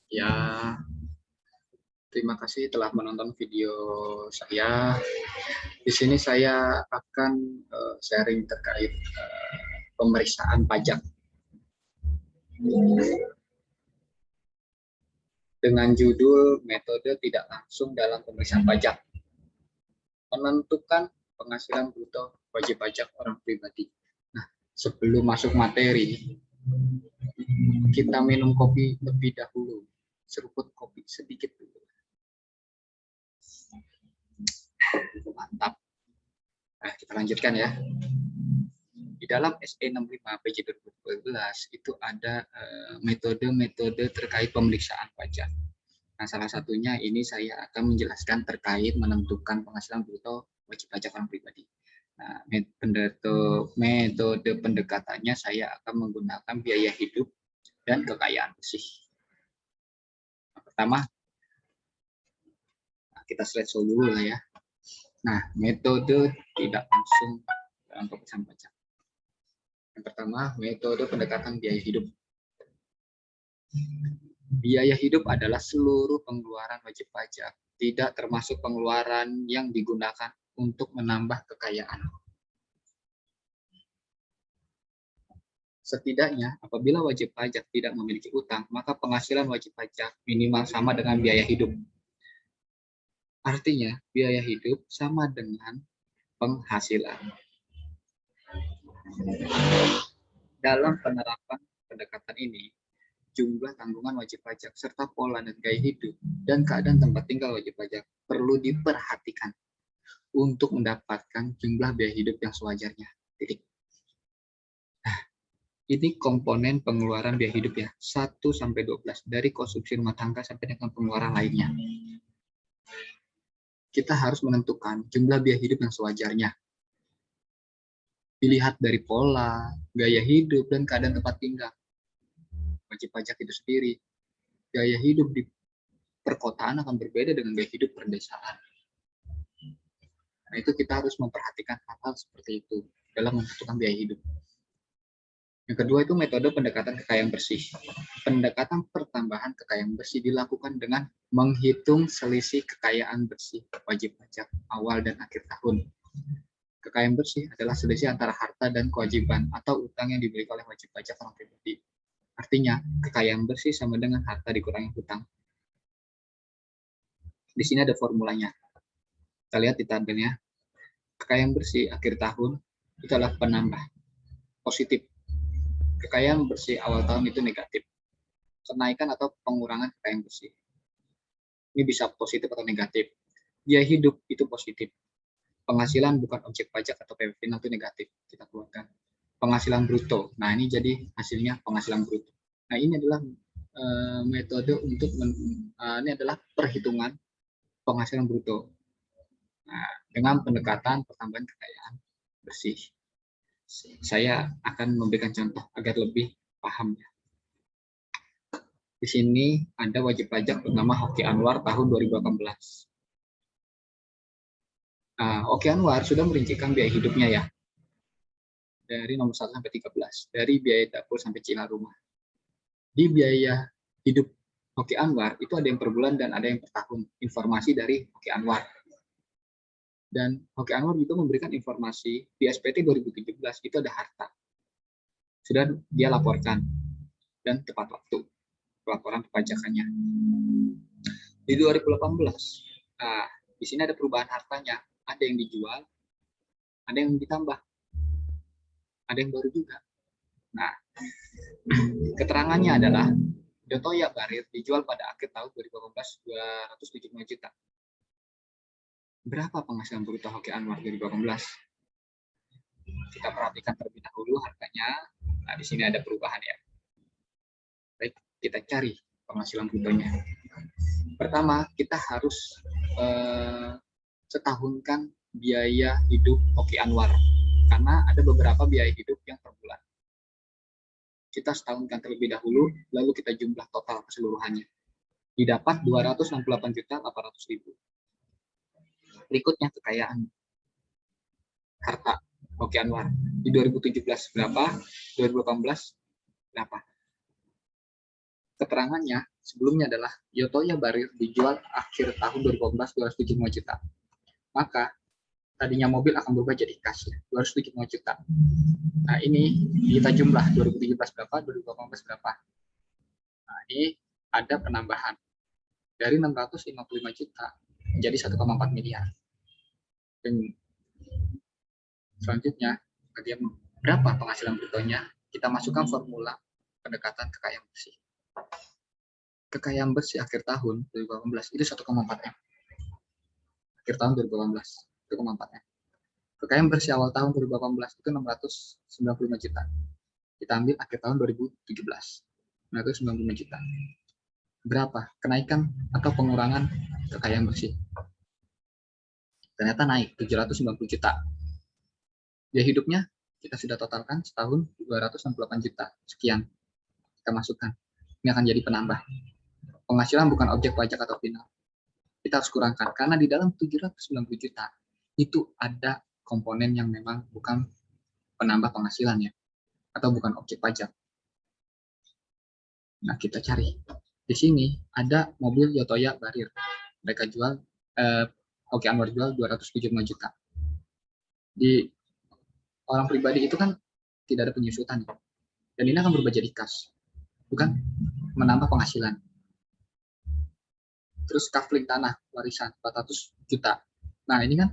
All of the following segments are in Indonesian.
Ya, terima kasih telah menonton video saya. Di sini saya akan sharing terkait pemeriksaan pajak dengan judul metode tidak langsung dalam pemeriksaan pajak, menentukan penghasilan bruto wajib pajak orang pribadi. Nah, sebelum masuk materi, kita minum kopi lebih dahulu. Seruput kopi sedikit dulu. Mantap. Nah, kita lanjutkan ya. Di dalam SE 65 PJ 2012 itu ada metode-metode terkait pemeriksaan pajak. Nah, salah satunya ini saya akan menjelaskan terkait menentukan penghasilan bruto wajib pajak orang pribadi. Nah, metode pendekatannya saya akan menggunakan biaya hidup dan kekayaan bersih. Nah, pertama, kita slideshow dulu lah ya. Nah, metode tidak langsung dalam pemeriksaan pajak. Yang pertama, metode pendekatan biaya hidup. Biaya hidup adalah seluruh pengeluaran wajib pajak, tidak termasuk pengeluaran yang digunakan untuk menambah kekayaan. Setidaknya, apabila wajib pajak tidak memiliki utang, maka penghasilan wajib pajak minimal sama dengan biaya hidup. Artinya, biaya hidup sama dengan penghasilan. Dalam penerapan pendekatan ini, jumlah tanggungan wajib pajak serta pola dan gaya hidup dan keadaan tempat tinggal wajib pajak perlu diperhatikan untuk mendapatkan jumlah biaya hidup yang sewajarnya. Titik. Nah, ini komponen pengeluaran biaya hidup ya, 1-12 dari konsumsi rumah tangga sampai dengan pengeluaran lainnya. Kita harus menentukan jumlah biaya hidup yang sewajarnya. Dilihat dari pola, gaya hidup, dan keadaan tempat tinggal wajib pajak itu sendiri. Gaya hidup di perkotaan akan berbeda dengan gaya hidup perdesaan. Nah, itu kita harus memperhatikan hal-hal seperti itu dalam menentukan biaya hidup. Yang kedua itu metode pendekatan kekayaan bersih. Pendekatan pertambahan kekayaan bersih dilakukan dengan menghitung selisih kekayaan bersih wajib pajak awal dan akhir tahun. Kekayaan bersih adalah selisih antara harta dan kewajiban atau utang yang dimiliki oleh wajib pajak orang pribadi. Artinya, kekayaan bersih sama dengan harta dikurangi hutang. Di sini ada formulanya. Kita lihat di tabelnya. Kekayaan bersih akhir tahun itu adalah penambah positif. Kekayaan bersih awal tahun itu negatif. Kenaikan atau pengurangan kekayaan bersih. Ini bisa positif atau negatif. Biaya hidup itu positif. Penghasilan bukan objek pajak atau PPh itu negatif. Kita keluarkan. Penghasilan bruto. Nah, ini jadi hasilnya penghasilan bruto. Nah, ini adalah metode untuk ini adalah perhitungan penghasilan bruto. Nah, dengan pendekatan pertambahan kekayaan bersih. Saya akan memberikan contoh agar lebih paham. Di sini ada wajib pajak bernama Hoki Anwar tahun 2018. Hoki Anwar sudah merincikan biaya hidupnya ya. Dari nomor 1 sampai 13. Dari biaya dapur sampai cicilan rumah. Di biaya hidup Hoki Anwar itu ada yang per bulan dan ada yang per tahun. Informasi dari Hoki Anwar. Dan Hoki Anwar juga memberikan informasi di SPT 2017 itu ada harta. Sudah dia laporkan dan tepat waktu pelaporan perpajakannya. Di 2018, di sini ada perubahan hartanya. Ada yang dijual, ada yang ditambah, ada yang baru juga. Nah, keterangannya adalah Dotoya Barir dijual pada akhir tahun 2018 275 juta. Berapa penghasilan bruto Hoki Anwar 2018? Kita perhatikan terlebih dahulu harganya. Nah, di sini ada perubahan ya. Baik, kita cari penghasilan brutonya. Pertama, kita harus setahunkan biaya hidup Hoki Anwar. Karena ada beberapa biaya hidup yang per bulan. Kita setahunkan terlebih dahulu, lalu kita jumlah total keseluruhannya. Didapat 268.800.000. Berikutnya kekayaan harta Hoki Anwar. Di 2017 berapa? 2018 berapa? keterangannya sebelumnya adalah Yotoya Barir dijual akhir tahun 2018 275 juta. Maka tadinya mobil akan berubah jadi cash ya, 275 juta. Nah, ini kita jumlah 2017 berapa, 2018 berapa. Nah, ini ada penambahan dari 655 juta menjadi 1,4 miliar. Dan selanjutnya, berapa penghasilan brutonya? Kita masukkan formula pendekatan kekayaan bersih. Kekayaan bersih akhir tahun 2018 itu 1,4 M. Akhir tahun 2018, 1,4 M. Kekayaan bersih awal tahun 2018 itu 695 juta. Kita ambil akhir tahun 2017, 695 juta. Berapa kenaikan atau pengurangan kekayaan bersih? Ternyata naik 790 juta. Biaya hidupnya kita sudah totalkan setahun 268 juta. Sekian kita masukkan. Ini akan jadi penambah. Penghasilan bukan objek pajak atau final. Kita harus kurangkan karena di dalam 790 juta itu ada komponen yang memang bukan penambah penghasilan ya, atau bukan objek pajak. Nah, kita cari. Di sini ada mobil Yotoya Barir. Mereka jual, Oke Anwar jual 275 juta. Di orang pribadi itu kan tidak ada penyusutan. Dan ini akan berubah jadi kas. Bukan menambah penghasilan. Terus kafling tanah, warisan 400 juta. Nah, ini kan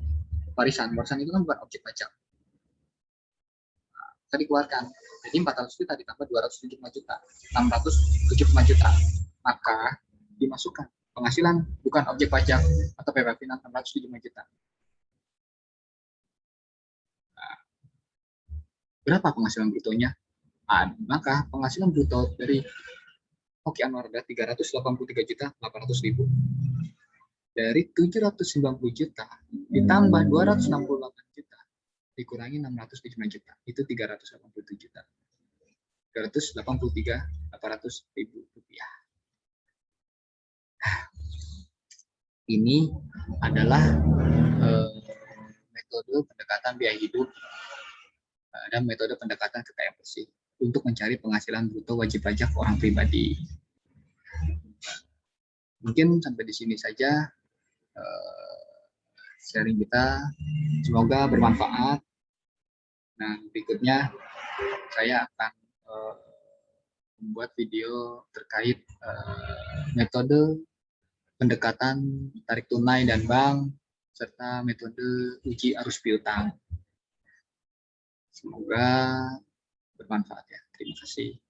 warisan itu kan bukan objek pajak. Bisa dikeluarkan. Jadi 400 juta ditambah 275 juta, 675 juta. Maka dimasukkan penghasilan bukan objek pajak atau PPh 675 juta. Nah, berapa penghasilan brutonya? Maka penghasilan bruto dari Oke Anwar ada 383 juta 800 ribu. Dari 790 juta ditambah 268 juta dikurangi 675 juta, itu 387 juta. 383 800 ribu rupiah. Ini adalah metode pendekatan biaya hidup dan metode pendekatan kekayaan bersih untuk mencari penghasilan bruto wajib pajak orang pribadi. Mungkin sampai di sini saja sharing kita. Semoga bermanfaat. Nah, berikutnya saya akan membuat video terkait metode pendekatan tarik tunai dan bank serta metode uji arus piutang. Semoga bermanfaat ya. Terima kasih.